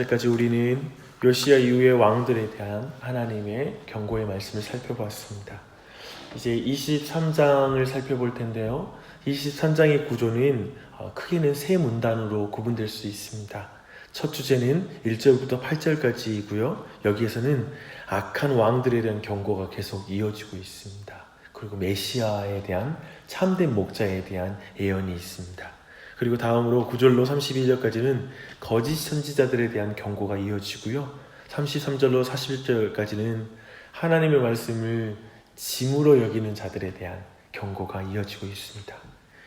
현재까지 우리는 요시야 이후의 왕들에 대한 하나님의 경고의 말씀을 살펴보았습니다. 이제 23장을 살펴볼 텐데요. 23장의 구조는 크게는 세 문단으로 구분될 수 있습니다. 첫 주제는 1절부터 8절까지이고요. 여기에서는 악한 왕들에 대한 경고가 계속 이어지고 있습니다. 그리고 메시아에 대한 참된 목자에 대한 예언이 있습니다. 그리고 다음으로 9절로 32절까지는 거짓 선지자들에 대한 경고가 이어지고요. 33절로 41절까지는 하나님의 말씀을 짐으로 여기는 자들에 대한 경고가 이어지고 있습니다.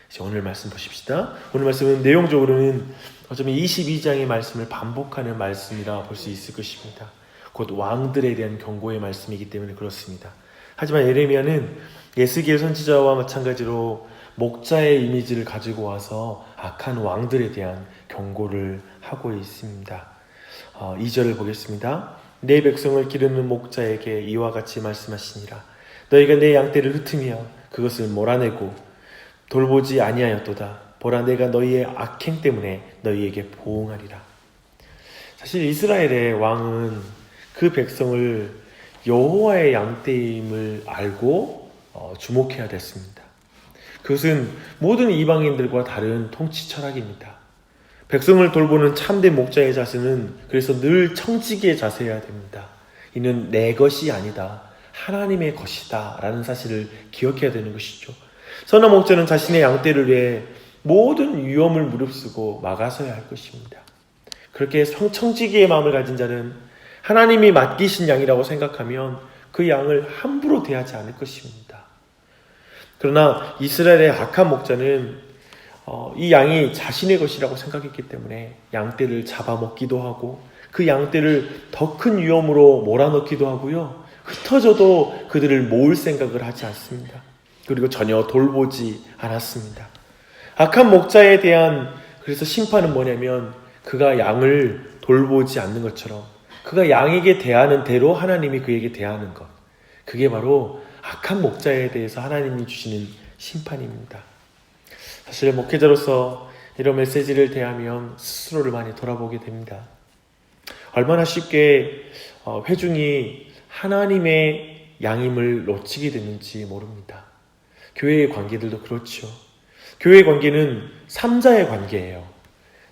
이제 오늘 말씀 보십시다. 오늘 말씀은 내용적으로는 어쩌면 22장의 말씀을 반복하는 말씀이라 볼 수 있을 것입니다. 곧 왕들에 대한 경고의 말씀이기 때문에 그렇습니다. 하지만 예레미야는 예스기엘 선지자와 마찬가지로 목자의 이미지를 가지고 와서 악한 왕들에 대한 경고를 하고 있습니다. 2절을 보겠습니다. 내 백성을 기르는 목자에게 이와 같이 말씀하시니라. 너희가 내 양떼를 흩으며 그것을 몰아내고 돌보지 아니하였도다. 보라, 내가 너희의 악행 때문에 너희에게 보응하리라. 사실 이스라엘의 왕은 그 백성을 여호와의 양떼임을 알고 주목해야 됐습니다. 그것은 모든 이방인들과 다른 통치 철학입니다. 백성을 돌보는 참된 목자의 자세는 그래서 늘 청지기의 자세여야 됩니다. 이는 내 것이 아니다, 하나님의 것이다 라는 사실을 기억해야 되는 것이죠. 선한 목자는 자신의 양떼를 위해 모든 위험을 무릅쓰고 막아서야 할 것입니다. 그렇게 청지기의 마음을 가진 자는 하나님이 맡기신 양이라고 생각하면 그 양을 함부로 대하지 않을 것입니다. 그러나 이스라엘의 악한 목자는 이 양이 자신의 것이라고 생각했기 때문에 양떼를 잡아먹기도 하고 그 양떼를 더 큰 위험으로 몰아넣기도 하고요. 흩어져도 그들을 모을 생각을 하지 않습니다. 그리고 전혀 돌보지 않았습니다. 악한 목자에 대한 그래서 심판은 뭐냐면 그가 양을 돌보지 않는 것처럼 그가 양에게 대하는 대로 하나님이 그에게 대하는 것, 그게 바로 악한 목자에 대해서 하나님이 주시는 심판입니다. 사실 목회자로서 이런 메시지를 대하면 스스로를 많이 돌아보게 됩니다. 얼마나 쉽게 회중이 하나님의 양임을 놓치게 되는지 모릅니다. 교회의 관계들도 그렇죠. 교회의 관계는 3자의 관계예요.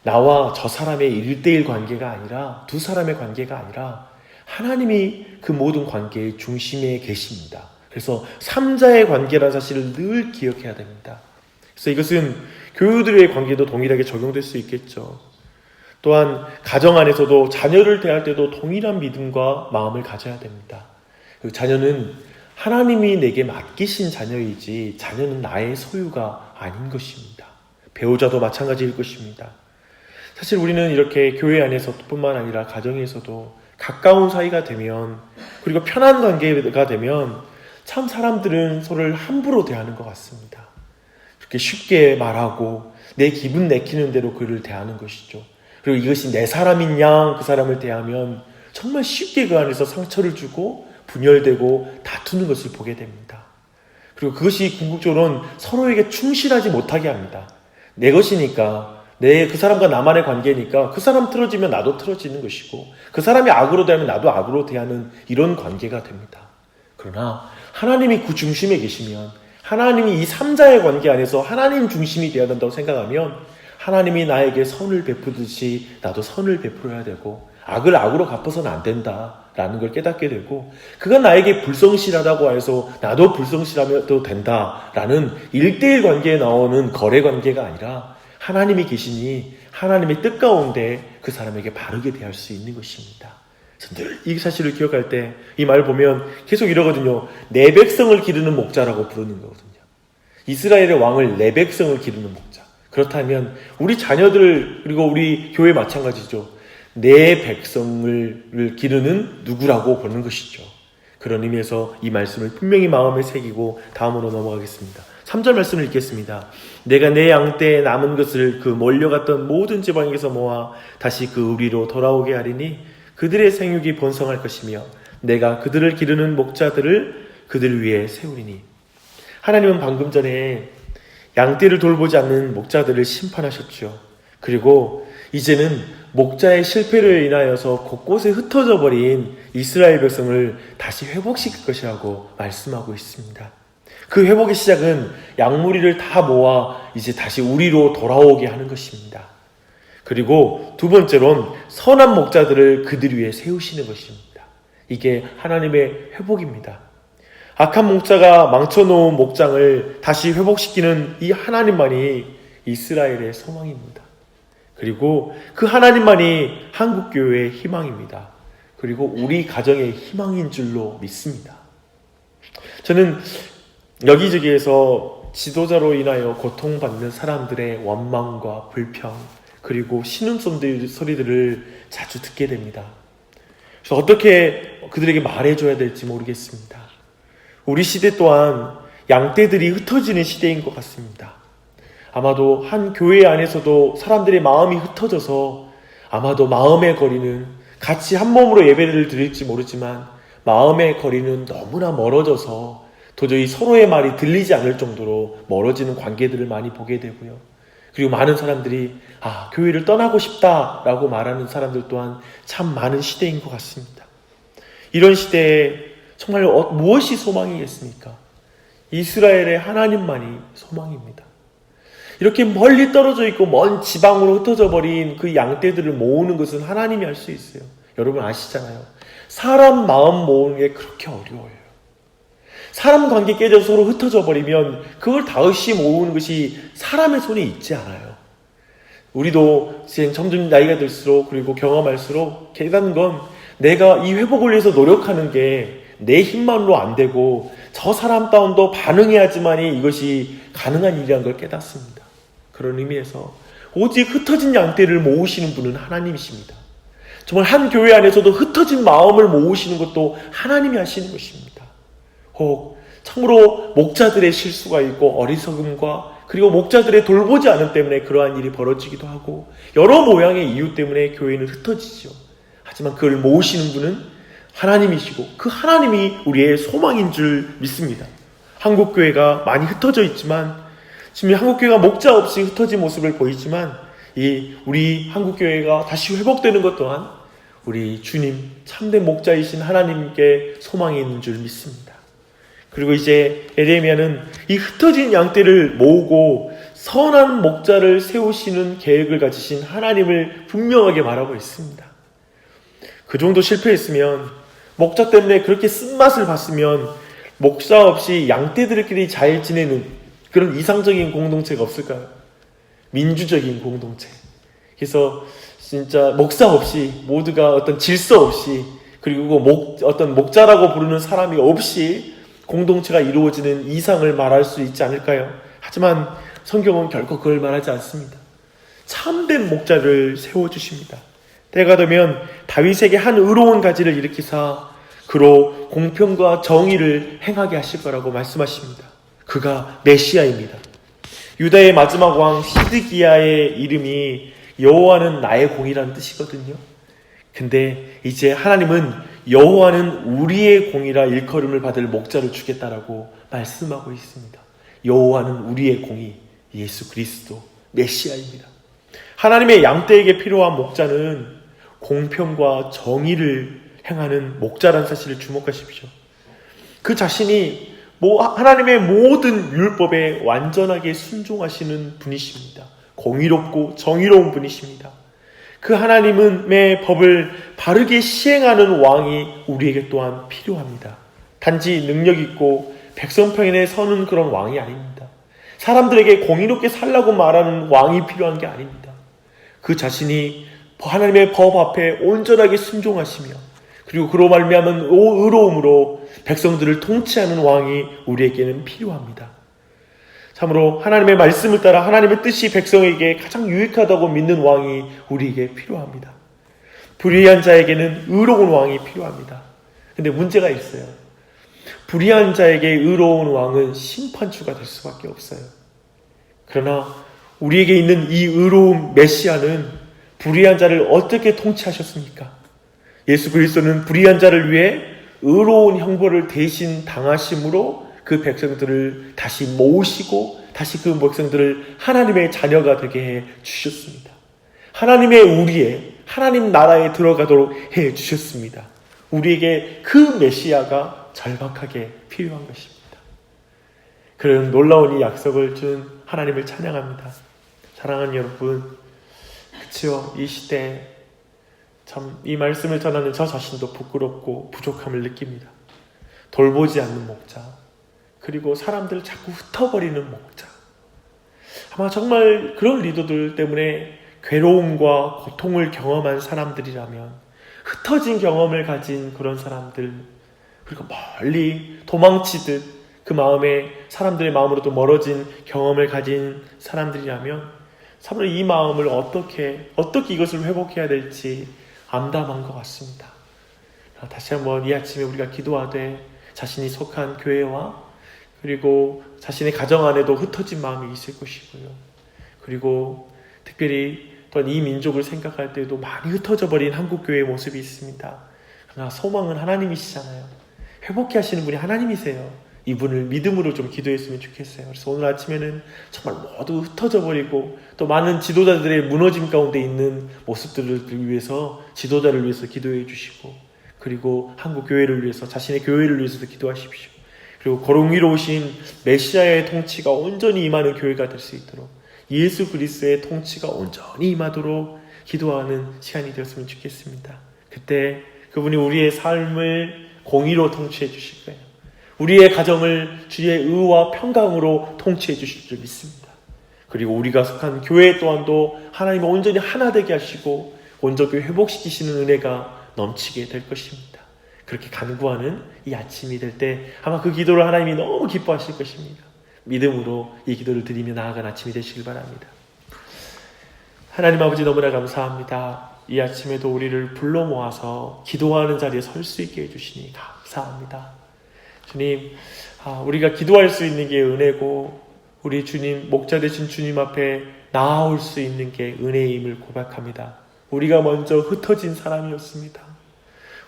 나와 저 사람의 1대1 관계가 아니라 두 사람의 관계가 아니라 하나님이 그 모든 관계의 중심에 계십니다. 그래서 3자의 관계라는 사실을 늘 기억해야 됩니다. 그래서 이것은 교우들의 관계도 동일하게 적용될 수 있겠죠. 또한 가정 안에서도 자녀를 대할 때도 동일한 믿음과 마음을 가져야 됩니다. 그 자녀는 하나님이 내게 맡기신 자녀이지 자녀는 나의 소유가 아닌 것입니다. 배우자도 마찬가지일 것입니다. 사실 우리는 이렇게 교회 안에서뿐만 아니라 가정에서도 가까운 사이가 되면 그리고 편한 관계가 되면 참 사람들은 서로를 함부로 대하는 것 같습니다. 그렇게 쉽게 말하고 내 기분 내키는 대로 그를 대하는 것이죠. 그리고 이것이 내 사람인 양 그 사람을 대하면 정말 쉽게 그 안에서 상처를 주고 분열되고 다투는 것을 보게 됩니다. 그리고 그것이 궁극적으로는 서로에게 충실하지 못하게 합니다. 내 것이니까 그 사람과 나만의 관계니까 그 사람 틀어지면 나도 틀어지는 것이고 그 사람이 악으로 대하면 나도 악으로 대하는 이런 관계가 됩니다. 그러나 하나님이 그 중심에 계시면 하나님이 이 3자의 관계 안에서 하나님 중심이 되어야 된다고 생각하면 하나님이 나에게 선을 베푸듯이 나도 선을 베풀어야 되고 악을 악으로 갚아서는 안 된다라는 걸 깨닫게 되고 그가 나에게 불성실하다고 해서 나도 불성실하면 된다라는 1대1 관계에 나오는 거래 관계가 아니라 하나님이 계시니 하나님의 뜻 가운데 그 사람에게 바르게 대할 수 있는 것입니다. 늘 이 사실을 기억할 때 이 말을 보면 계속 이러거든요. 내 백성을 기르는 목자라고 부르는 거거든요. 이스라엘의 왕을 내 백성을 기르는 목자. 그렇다면 우리 자녀들 그리고 우리 교회 마찬가지죠. 내 백성을 기르는 누구라고 보는 것이죠. 그런 의미에서 이 말씀을 분명히 마음에 새기고 다음으로 넘어가겠습니다. 3절 말씀을 읽겠습니다. 내가 내 양떼에 남은 것을 그 몰려갔던 모든 지방에서 모아 다시 그 우리로 돌아오게 하리니 그들의 생육이 번성할 것이며 내가 그들을 기르는 목자들을 그들 위에 세우리니. 하나님은 방금 전에 양떼를 돌보지 않는 목자들을 심판하셨죠. 그리고 이제는 목자의 실패를 인하여서 곳곳에 흩어져 버린 이스라엘 백성을 다시 회복시킬 것이라고 말씀하고 있습니다. 그 회복의 시작은 양무리를 다 모아 이제 다시 우리로 돌아오게 하는 것입니다. 그리고 두 번째로는 선한 목자들을 그들 위에 세우시는 것입니다. 이게 하나님의 회복입니다. 악한 목자가 망쳐놓은 목장을 다시 회복시키는 이 하나님만이 이스라엘의 소망입니다. 그리고 그 하나님만이 한국교회의 희망입니다. 그리고 우리 가정의 희망인 줄로 믿습니다. 저는 여기저기에서 지도자로 인하여 고통받는 사람들의 원망과 불평, 그리고 신음소리들을 자주 듣게 됩니다. 그래서 어떻게 그들에게 말해줘야 될지 모르겠습니다. 우리 시대 또한 양떼들이 흩어지는 시대인 것 같습니다. 아마도 한 교회 안에서도 사람들의 마음이 흩어져서 아마도 마음의 거리는 같이 한 몸으로 예배를 드릴지 모르지만 마음의 거리는 너무나 멀어져서 도저히 서로의 말이 들리지 않을 정도로 멀어지는 관계들을 많이 보게 되고요. 그리고 많은 사람들이 교회를 떠나고 싶다라고 말하는 사람들 또한 참 많은 시대인 것 같습니다. 이런 시대에 정말 무엇이 소망이겠습니까? 이스라엘의 하나님만이 소망입니다. 이렇게 멀리 떨어져 있고 먼 지방으로 흩어져 버린 그 양떼들을 모으는 것은 하나님이 할 수 있어요. 여러분 아시잖아요. 사람 마음 모으는 게 그렇게 어려워요. 사람 관계 깨져서 서로 흩어져 버리면 그걸 다시 모으는 것이 사람의 손에 있지 않아요. 우리도 점점 나이가 들수록 그리고 경험할수록 깨닫는 건 내가 이 회복을 위해서 노력하는 게 내 힘만으로 안 되고 저 사람 다운도 반응해야지만이 이것이 가능한 일이라는 걸 깨닫습니다. 그런 의미에서 오직 흩어진 양떼를 모으시는 분은 하나님이십니다. 정말 한 교회 안에서도 흩어진 마음을 모으시는 것도 하나님이 하시는 것입니다. 혹 참으로 목자들의 실수가 있고 어리석음과 그리고 목자들의 돌보지 않음 때문에 그러한 일이 벌어지기도 하고 여러 모양의 이유 때문에 교회는 흩어지죠. 하지만 그걸 모으시는 분은 하나님이시고 그 하나님이 우리의 소망인 줄 믿습니다. 한국교회가 많이 흩어져 있지만 지금 한국교회가 목자 없이 흩어진 모습을 보이지만 우리 한국교회가 다시 회복되는 것 또한 우리 주님 참된 목자이신 하나님께 소망이 있는 줄 믿습니다. 그리고 이제 에레미야는 이 흩어진 양떼를 모으고 선한 목자를 세우시는 계획을 가지신 하나님을 분명하게 말하고 있습니다. 그 정도 실패했으면 목자 때문에 그렇게 쓴맛을 봤으면 목자 없이 양떼들끼리 잘 지내는 그런 이상적인 공동체가 없을까요? 민주적인 공동체. 그래서 진짜 목사 없이 모두가 어떤 질서 없이 그리고 어떤 목자라고 부르는 사람이 없이 공동체가 이루어지는 이상을 말할 수 있지 않을까요? 하지만 성경은 결코 그걸 말하지 않습니다. 참된 목자를 세워주십니다. 때가 되면 다윗에게 한 의로운 가지를 일으키사 그로 공평과 정의를 행하게 하실 거라고 말씀하십니다. 그가 메시아입니다. 유다의 마지막 왕 시드기야의 이름이 여호와는 나의 공이라는 뜻이거든요. 근데 이제 하나님은 여호와는 우리의 공이라 일컬음을 받을 목자를 주겠다라고 말씀하고 있습니다. 여호와는 우리의 공이 예수 그리스도 메시아입니다. 하나님의 양떼에게 필요한 목자는 공평과 정의를 행하는 목자라는 사실을 주목하십시오. 그 자신이 하나님의 모든 율법에 완전하게 순종하시는 분이십니다. 공의롭고 정의로운 분이십니다. 그 하나님의 법을 바르게 시행하는 왕이 우리에게 또한 필요합니다. 단지 능력 있고 백성 편에 서는 그런 왕이 아닙니다. 사람들에게 공의롭게 살라고 말하는 왕이 필요한 게 아닙니다. 그 자신이 하나님의 법 앞에 온전하게 순종하시며 그리고 그로 말미암은 의로움으로 백성들을 통치하는 왕이 우리에게는 필요합니다. 참으로 하나님의 말씀을 따라 하나님의 뜻이 백성에게 가장 유익하다고 믿는 왕이 우리에게 필요합니다. 불의한 자에게는 의로운 왕이 필요합니다. 근데 문제가 있어요. 불의한 자에게 의로운 왕은 심판주가 될 수밖에 없어요. 그러나 우리에게 있는 이 의로운 메시아는 불의한 자를 어떻게 통치하셨습니까? 예수 그리스도는 불의한 자를 위해 의로운 형벌을 대신 당하심으로 그 백성들을 다시 모으시고 다시 그 백성들을 하나님의 자녀가 되게 해 주셨습니다. 하나님의 우리의 하나님 나라에 들어가도록 해 주셨습니다. 우리에게 그 메시아가 절박하게 필요한 것입니다. 그런 놀라운 이 약속을 준 하나님을 찬양합니다. 사랑하는 여러분, 그치요? 이 시대에 참 이 말씀을 전하는 저 자신도 부끄럽고 부족함을 느낍니다. 돌보지 않는 목자, 그리고 사람들을 자꾸 흩어버리는 목자. 아마 정말 그런 리더들 때문에 괴로움과 고통을 경험한 사람들이라면, 흩어진 경험을 가진 그런 사람들, 그리고 멀리 도망치듯 그 마음에 사람들의 마음으로도 멀어진 경험을 가진 사람들이라면 참으로 이 마음을 어떻게 이것을 회복해야 될지 암담한 것 같습니다. 다시 한번 이 아침에 우리가 기도하되 자신이 속한 교회와 그리고 자신의 가정 안에도 흩어진 마음이 있을 것이고요. 그리고 특별히 또한 이 민족을 생각할 때도 많이 흩어져 버린 한국교회의 모습이 있습니다. 그러나 소망은 하나님이시잖아요. 회복해 하시는 분이 하나님이세요. 이분을 믿음으로 좀 기도했으면 좋겠어요. 그래서 오늘 아침에는 정말 모두 흩어져 버리고 또 많은 지도자들의 무너짐 가운데 있는 모습들을 위해서, 지도자를 위해서 기도해 주시고, 그리고 한국 교회를 위해서, 자신의 교회를 위해서도 기도하십시오. 그리고 거룩이로우신 메시아의 통치가 온전히 임하는 교회가 될 수 있도록, 예수 그리스도의 통치가 온전히 임하도록 기도하는 시간이 되었으면 좋겠습니다. 그때 그분이 우리의 삶을 공의로 통치해 주실 거예요. 우리의 가정을 주의 의와 평강으로 통치해 주실 줄 믿습니다. 그리고 우리가 속한 교회 또한도 하나님을 온전히 하나 되게 하시고 온전히 회복시키시는 은혜가 넘치게 될 것입니다. 그렇게 간구하는 이 아침이 될 때 아마 그 기도를 하나님이 너무 기뻐하실 것입니다. 믿음으로 이 기도를 드리며 나아간 아침이 되시길 바랍니다. 하나님 아버지, 너무나 감사합니다. 이 아침에도 우리를 불러 모아서 기도하는 자리에 설 수 있게 해주시니 감사합니다. 주님, 우리가 기도할 수 있는 게 은혜고, 우리 주님, 목자 되신 주님 앞에 나아올 수 있는 게 은혜임을 고백합니다. 우리가 먼저 흩어진 사람이었습니다.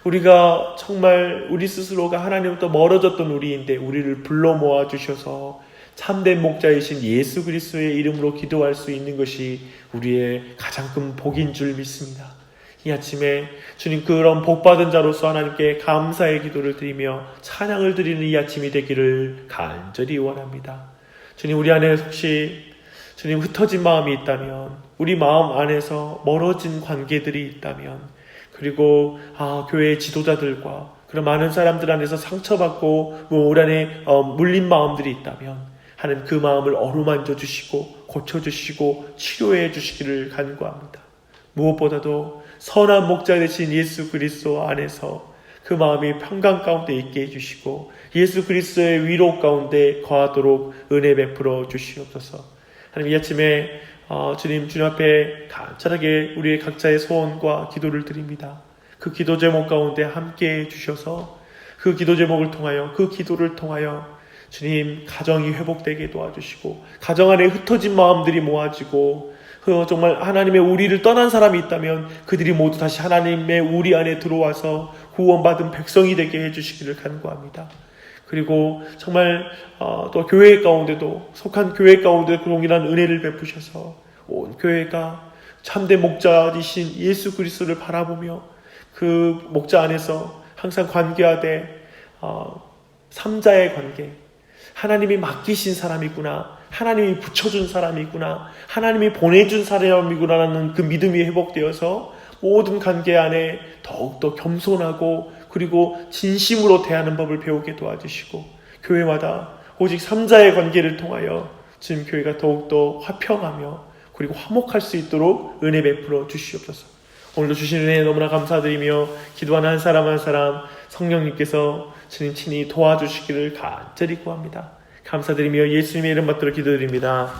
우리가 정말 우리 스스로가 하나님부터 멀어졌던 우리인데 우리를 불러 모아 주셔서 참된 목자이신 예수 그리스도의 이름으로 기도할 수 있는 것이 우리의 가장 큰 복인 줄 믿습니다. 이 아침에 주님, 그런 복받은 자로서 하나님께 감사의 기도를 드리며 찬양을 드리는 이 아침이 되기를 간절히 원합니다. 주님, 우리 안에 혹시 주님 흩어진 마음이 있다면, 우리 마음 안에서 멀어진 관계들이 있다면, 그리고 교회의 지도자들과 그런 많은 사람들 안에서 상처받고 우리 안에 물린 마음들이 있다면 하나님 그 마음을 어루만져 주시고 고쳐주시고 치료해 주시기를 간구합니다. 무엇보다도 선한 목자 되신 예수 그리스도 안에서 그 마음이 평강 가운데 있게 해주시고 예수 그리스도의 위로 가운데 거하도록 은혜 베풀어 주시옵소서. 하나님, 이 아침에 주님 앞에 간절하게 우리의 각자의 소원과 기도를 드립니다. 그 기도 제목 가운데 함께 해주셔서 그 기도 제목을 통하여, 그 기도를 통하여 주님 가정이 회복되게 도와주시고, 가정 안에 흩어진 마음들이 모아지고, 정말 하나님의 우리를 떠난 사람이 있다면 그들이 모두 다시 하나님의 우리 안에 들어와서 구원받은 백성이 되게 해주시기를 간구합니다. 그리고 정말 또 교회 가운데도, 속한 교회 가운데도 동일한 은혜를 베푸셔서 온 교회가 참된 목자이신 예수 그리스도를 바라보며 그 목자 안에서 항상 관계하되 삼자의 관계, 하나님이 맡기신 사람이구나, 하나님이 붙여준 사람이구나, 하나님이 보내준 사람이구나라는 그 믿음이 회복되어서 모든 관계 안에 더욱더 겸손하고 그리고 진심으로 대하는 법을 배우게 도와주시고, 교회마다 오직 삼자의 관계를 통하여 지금 교회가 더욱더 화평하며 그리고 화목할 수 있도록 은혜 베풀어 주시옵소서. 오늘도 주신 은혜 너무나 감사드리며 기도하는 한 사람 한 사람 성령님께서 주님 친히 도와주시기를 간절히 구합니다. 감사드리며 예수님의 이름 받들어 기도드립니다.